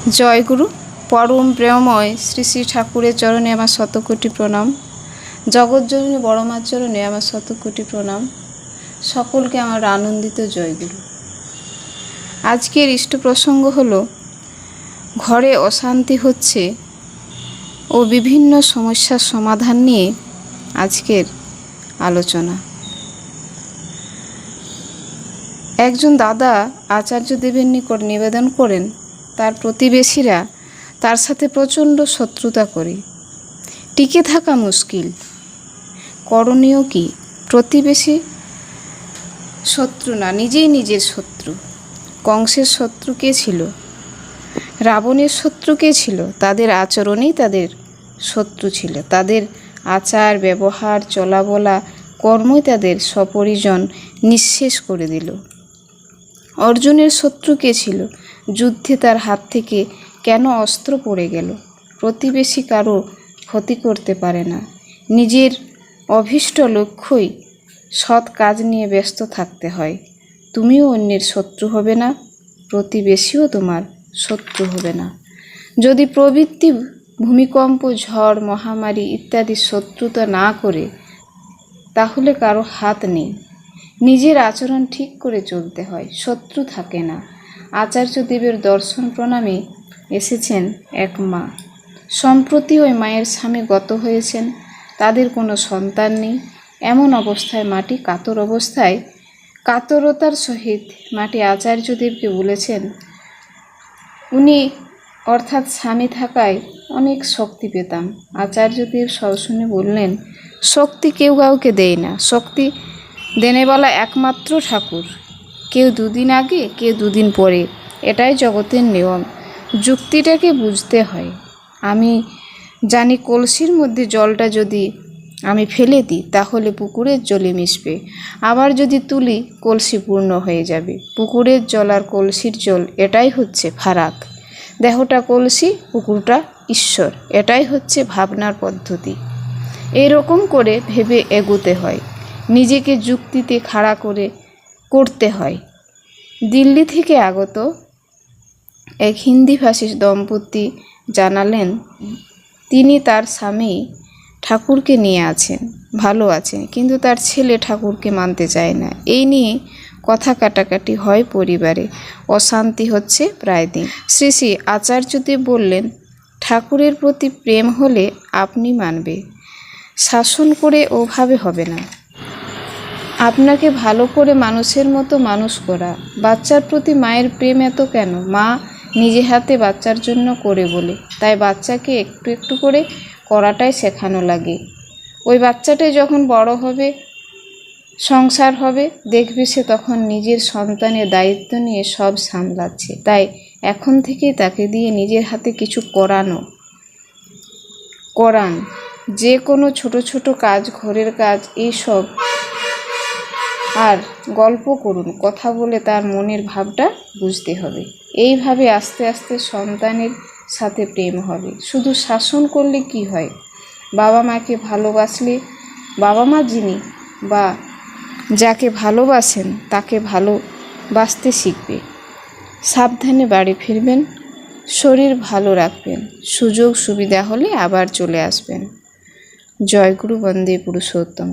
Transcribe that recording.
জয়গুরু। পরম প্রেমময় শ্রী শ্রী ঠাকুরের চরণে আমার শতকোটি প্রণাম। জগৎজননী বড় মার চরণে আমার শতকোটি প্রণাম। সকলকে আমার আনন্দিত জয়গুরু। আজকের ইষ্ট প্রসঙ্গ হলো ঘরে অশান্তি হচ্ছে ও বিভিন্ন সমস্যার সমাধান নিয়ে আজকের আলোচনা। একজন দাদা আচার্যদেবের নিকট নিবেদন করেন তার প্রতিবেশীরা তার সাথে প্রচণ্ড শত্রুতা করে, টিকে থাকা মুশকিল। করণীয় কি? প্রতিবেশী শত্রু না, নিজেই নিজের শত্রু। কংসের শত্রু কে ছিল? রাবণের শত্রু কে ছিল? তাদের আচরণেই তাদের শত্রু ছিল। তাদের আচার ব্যবহার চলাবলা কর্মই তাদের সপরিজন নিঃশেষ করে দিল। অর্জুনের শত্রু কে ছিল? যুদ্ধে তার হাত থেকে কেন অস্ত্র পড়ে গেল? প্রতিবেশী কারো ক্ষতি করতে পারে না। নিজের অভীষ্ট লক্ষ্যই সৎ কাজ নিয়ে ব্যস্ত থাকতে হয়। তুমিও অন্যের শত্রু হবে না, প্রতিবেশীও তোমার শত্রু হবে না। যদি প্রবৃত্তি ভূমিকম্প ঝড় মহামারী ইত্যাদি শত্রুতা না করে, তাহলে কারো হাত নেই। নিজের আচরণ ঠিক করে চলতে হয়, শত্রু থাকে না। আচার্যদেবের দর্শন প্রণামে এসেছেন এক মা। সম্প্রতি ওই মায়ের স্বামী গত হয়েছেন, তাদের কোনো সন্তান নেই। এমন অবস্থায় মাটি কাতরতার সহিত মাটি আচার্যদেবকে বলেছেন, উনি অর্থাৎ স্বামী থাকায় অনেক শক্তি পেতাম। আচার্যদেব সব শুনে বললেন, শক্তি কেউ কাউকে দেয় না, শক্তি দেনেওয়ালা একমাত্র ঠাকুর। কেউ দুদিন আগে, কেউ দুদিন পরে, এটাই জগতের নিয়ম। যুক্তিটাকে বুঝতে হয়। আমি জানি কলসির মধ্যে জলটা যদি আমি ফেলে দিই তাহলে পুকুরের জলে মিশবে, আবার যদি তুলি কলসি পূর্ণ হয়ে যাবে। পুকুরের জল আর কলসির জল এটাই হচ্ছে ফারাক। দেহটা কলসি, পুকুরটা ঈশ্বর, এটাই হচ্ছে ভাবনার পদ্ধতি। এরকম করে ভেবে এগোতে হয়, নিজেকে যুক্তিতে খাড়া করতে হয়। দিল্লি থেকে আগত এক হিন্দিভাষী দম্পতি জানালেন, তিনি তার স্বামী ঠাকুরকে নিয়ে আছেন, ভালো আছেন, কিন্তু তার ছেলে ঠাকুরকে মানতে চায় না। এই নিয়ে কথা কাটাকাটি হয় পরিবারে, অশান্তি হচ্ছে প্রায় দিন। শ্রী শ্রী আচার্যদেব বললেন, ঠাকুরের প্রতি প্রেম হলে আপনি মানবে, শাসন করে ওভাবে হবে না। আপনাকে ভালো করে মানুষের মতো মানুষ করা। বাচ্চার প্রতি মায়ের প্রেম এত কেন? মা নিজে হাতে বাচ্চার জন্য করে বলে, তাই বাচ্চাকে একটু একটু করে করাটাই শেখানো লাগে। ওই বাচ্চাটাই যখন বড় হবে, সংসার হবে, দেখবে সে তখন নিজের সন্তানের দায়িত্ব নিয়ে সব সামলাচ্ছে। তাই এখন থেকেই তাকে দিয়ে নিজের হাতে কিছু করান। যে কোনো ছোট ছোট কাজ, ঘরের কাজ, এইসব। আর গল্প করুন, কথা বলে তার মনের ভাবটা বুঝতে হবে। এইভাবে আস্তে আস্তে সন্তানের সাথে প্রেম হবে। শুধু শাসন করলে কি হয়? বাবা মাকে ভালোবাসলে, বাবা মা যিনি বা যাকে ভালোবাসেন তাকে ভালোবাসতে শিখবে। সাবধানে বাড়ি ফিরবেন, শরীর ভালো রাখবেন, সুযোগ সুবিধা হলে আবার চলে আসবেন। জয়গুরু। বন্দে পুরুষোত্তম।